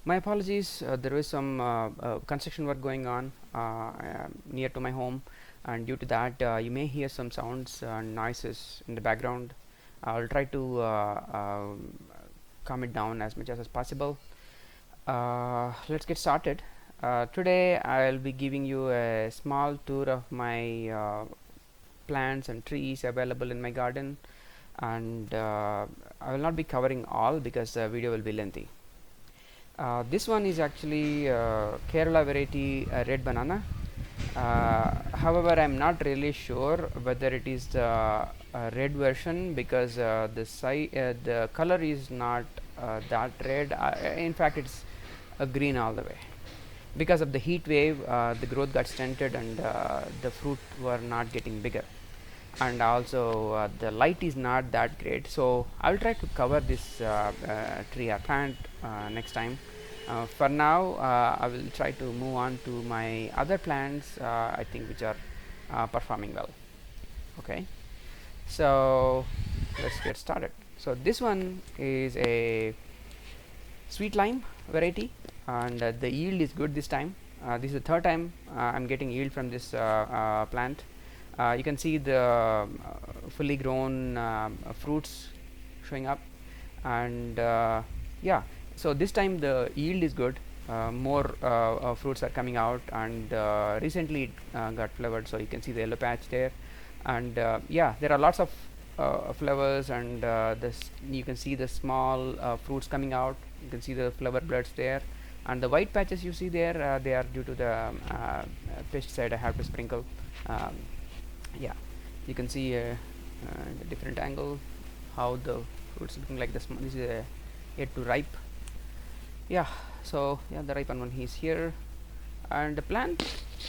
My apologies, there is some construction work going on near to my home, and due to that, you may hear some sounds and noises in the background. I'll try to calm it down as much as possible. Let's get started. Today, I'll be giving you a small tour of my plants and trees available in my garden, and I will not be covering all because the video will be lengthy. This one is actually Kerala variety red banana. However, I'm not really sure whether it is the red version because the color is not that red. In fact, it's a green all the way. Because of the heat wave, the growth got stunted and the fruit were not getting bigger. And also the light is not that great, so I'll try to cover this tree or plant next time. For now, I will try to move on to my other plants, I think, which are performing well. Okay, so let's get started. So this one is a sweet lime variety, and the yield is good this time. This is the third time I'm getting yield from this plant. You can see the fully grown fruits showing up, and yeah, so this time the yield is good. More fruits are coming out, and recently it got flavored, so you can see the yellow patch there. And yeah, there are lots of flowers, and this you can see the small fruits coming out. You can see the flower buds there, and the white patches you see there, they are due to the pesticide I have to sprinkle. um, yeah, you can see the different angle how the fruits looking like this. This is yet to ripe. Yeah, so yeah, the ripen one is here, and the plant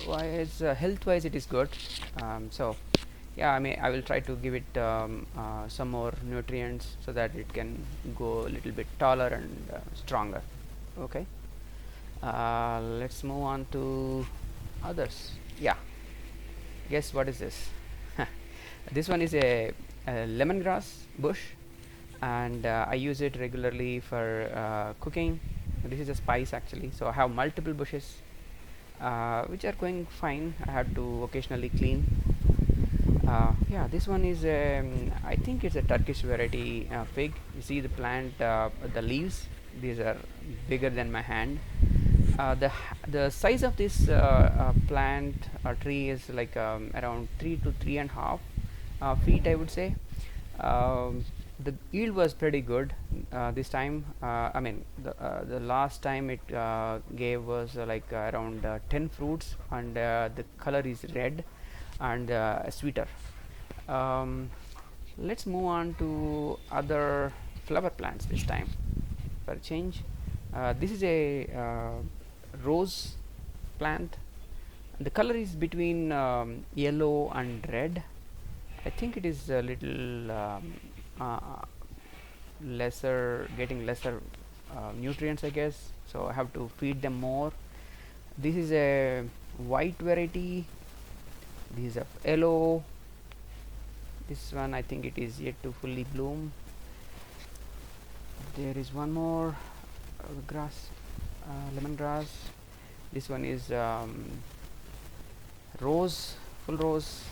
wise, health wise, it is good. So yeah, I will try to give it some more nutrients so that it can go a little bit taller and stronger. Okay, let's move on to others. Yeah, guess what is this? This one is a lemongrass bush, and I use it regularly for cooking. This is a spice actually, so I have multiple bushes which are going fine. I have to occasionally clean. Yeah, this one is I think it's a Turkish variety fig. You see the plant, the leaves, these are bigger than my hand. The size of this plant or tree is like around 3 to 3.5 feet, I would say. The yield was pretty good this time. I mean, the last time it gave was like around 10 fruits, and the color is red and sweeter. Um, let's move on to other flower plants this time for a change. This is a rose plant. The color is between yellow and red. I think it is a little lesser, getting lesser nutrients, I guess. So I have to feed them more. This is a white variety. This is a yellow. This one, I think it is yet to fully bloom. There is one more grass, lemongrass. This one is rose, full rose.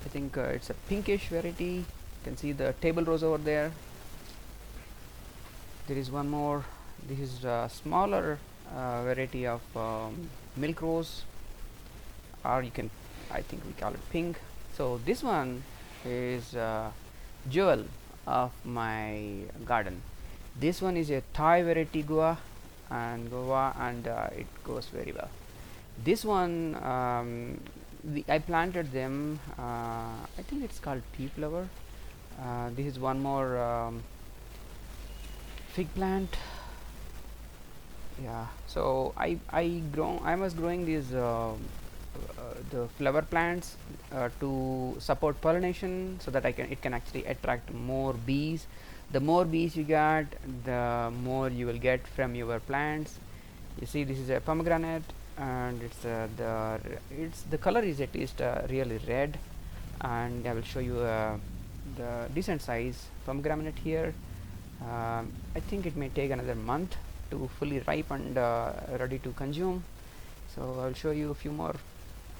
I think it's a pinkish variety. You can see the table rose over there. There is one more. This is a smaller variety of milk rose, or you can, I think we call it pink. So this one is jewel of my garden. This one is a Thai variety guava, and it goes very well. This one, I planted them. I think it's called pea flower. This is one more fig plant. Yeah, so I was growing these the flower plants to support pollination, so that it can actually attract more bees. The more bees you get, the more you will get from your plants. You see, this is a pomegranate, and the color is at least really red, and I will show you the decent size pomegranate here. I think it may take another month to fully ripe and ready to consume. So I'll show you a few more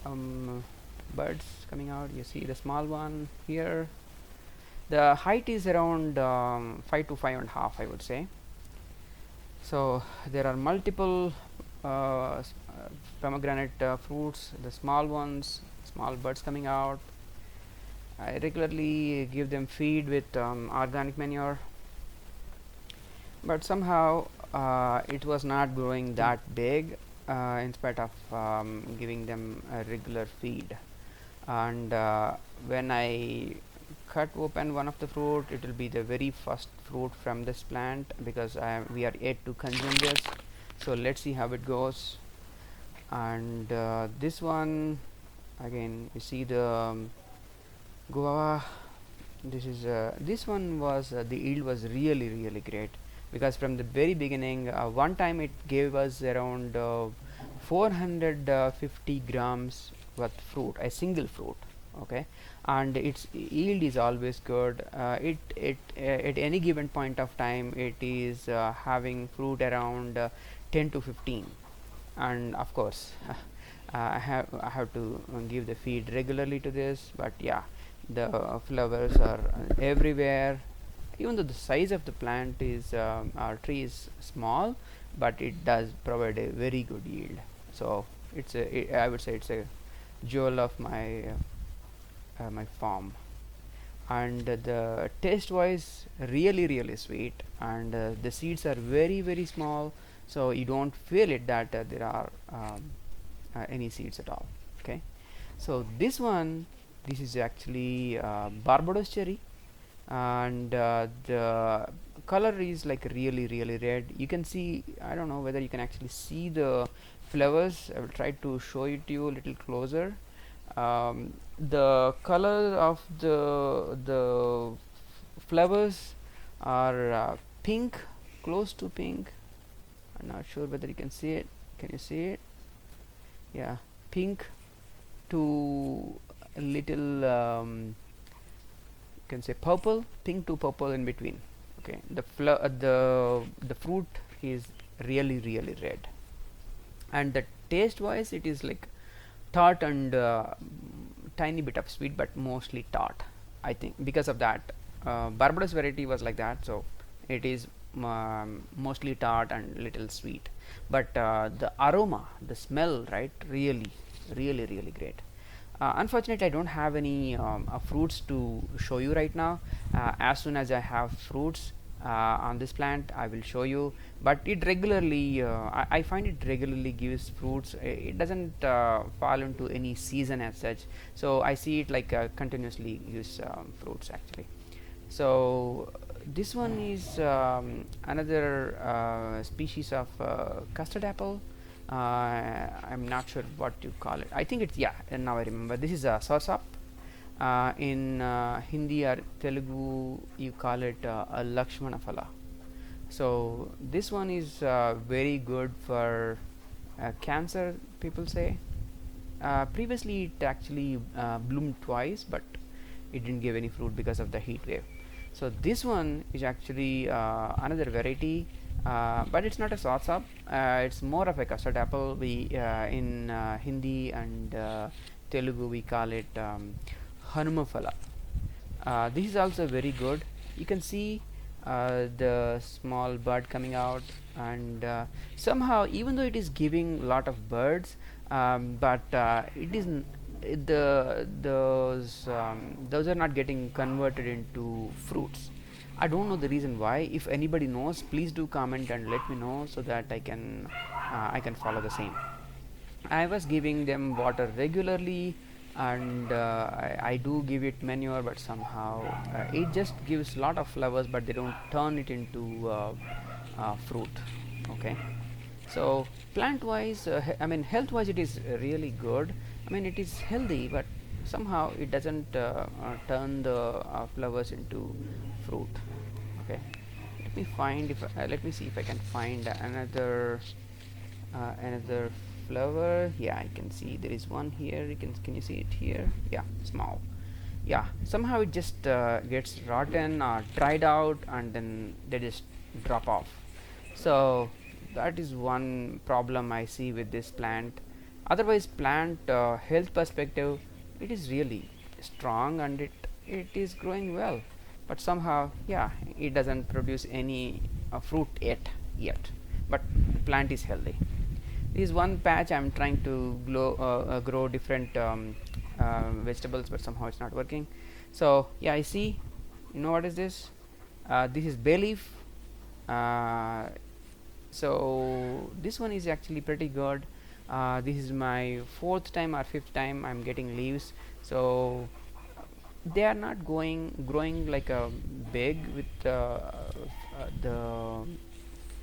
um, birds coming out. You see the small one here. The height is around 5 to 5.5, I would say. So there are multiple pomegranate fruits, the small ones, small buds coming out. I regularly give them feed with organic manure, but somehow it was not growing that big in spite of giving them a regular feed. And when I cut open one of the fruit, it will be the very first fruit from this plant, because we are yet to consume this. So let's see how it goes. And this one, again, you see the guava. This one was the yield was really great, because from the very beginning, one time it gave us around 450 grams worth fruit, a single fruit. Okay, and its yield is always good. It at any given point of time, it is having fruit around 10 to 15. And of course I have to give the feed regularly to this. But yeah, the flowers are everywhere. Even though the size of the plant is our tree is small, but it does provide a very good yield. So I would say it's a jewel of my farm. And the taste wise, really sweet, and the seeds are very small, so you don't feel it that there are any seeds at all. Okay, so this is actually Barbados cherry, and the color is like really red. You can see, I don't know whether you can actually see the flowers. I will try to show it to you a little closer. The color of the flowers are pink, close to pink. I'm not sure whether you can see it. Can you see it? Yeah, pink to a little you can say purple, pink to purple in between. Okay, the fruit is really red, and the taste wise, it is like tart and tiny bit of sweet, but mostly tart. I think because of that, Barbados variety was like that, so it is mostly tart and little sweet. But the aroma, the smell, right, really great. Unfortunately, I don't have any fruits to show you right now. As soon as I have fruits on this plant, I will show you. But it regularly, I find it regularly gives fruits. It doesn't fall into any season as such. So I see it like continuously gives fruits actually. So this one is another species of custard apple. I'm not sure what you call it. I think it's, yeah, and now I remember. This is a sosap. In Hindi or Telugu, you call it a Lakshmana phala. So this one is very good for cancer, people say. Previously, it actually bloomed twice, but it didn't give any fruit because of the heat wave. So this one is actually another variety, but it's not a sosap. It's more of a custard apple. We in Hindi and Telugu we call it Hanumaphala. This is also very good. You can see the small bud coming out, and somehow, even though it is giving lot of birds, but it is those are not getting converted into fruits. I don't know the reason why. If anybody knows, please do comment and let me know, so that I can follow the same. I was giving them water regularly, and I do give it manure, but somehow it just gives lot of flowers, but they don't turn it into fruit. Okay, so plant wise, I mean health wise, it is really good. I mean it is healthy, but somehow it doesn't turn the flowers into fruit. Okay, let me see if I can find another flower. Yeah, I can see there is one here. Can you see it here? Yeah, small. Yeah, somehow it just gets rotten or dried out, and then they just drop off. So that is one problem I see with this plant. Otherwise, plant health perspective, it is really strong and it is growing well, but somehow, yeah, it doesn't produce any fruit yet, but plant is healthy. This is one patch I'm trying to grow different vegetables, but somehow it's not working. So yeah, I see. You know what is this? This is bay leaf. uh, so this one is actually pretty good. This is my fourth time or fifth time I'm getting leaves. So they are not growing like a big with the,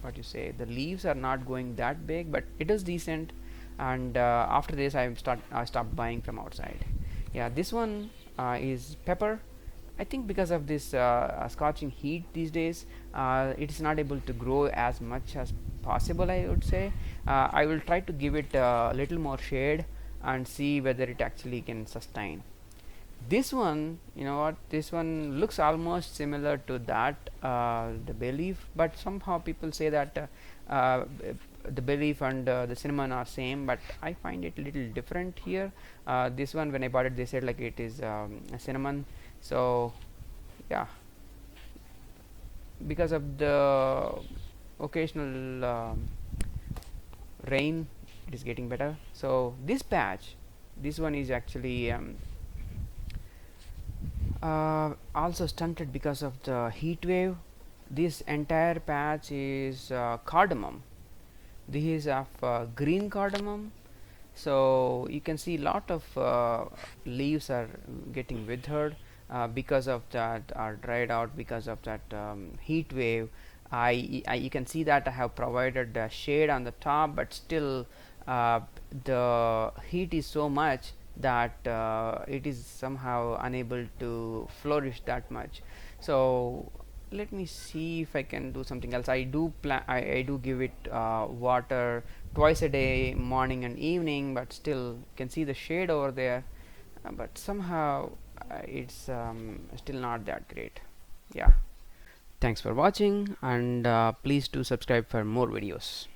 what you say, the leaves are not going that big, but it is decent. And after this I stopped buying from outside. Yeah, this one is pepper. I think because of this scorching heat these days, it is not able to grow as much as possible, I would say. I will try to give it a little more shade and see whether it actually can sustain. This one, you know what, this one looks almost similar to that, the bay leaf, but somehow people say that the bay leaf and the cinnamon are same, but I find it a little different here. This one, when I bought it, they said like it is a cinnamon. So yeah, because of the occasional rain, it is getting better. So this patch, this one is actually also stunted because of the heat wave. This entire patch is cardamom. This is of green cardamom. So you can see lot of leaves are getting withered because of that, are dried out because of that heat wave. You can see that I have provided shade on the top, but still the heat is so much that it is somehow unable to flourish that much. So let me see if I can do something else. I do give it water twice a day, morning and evening, but still you can see the shade over there, but somehow it's still not that great. Yeah, thanks for watching, and please do subscribe for more videos.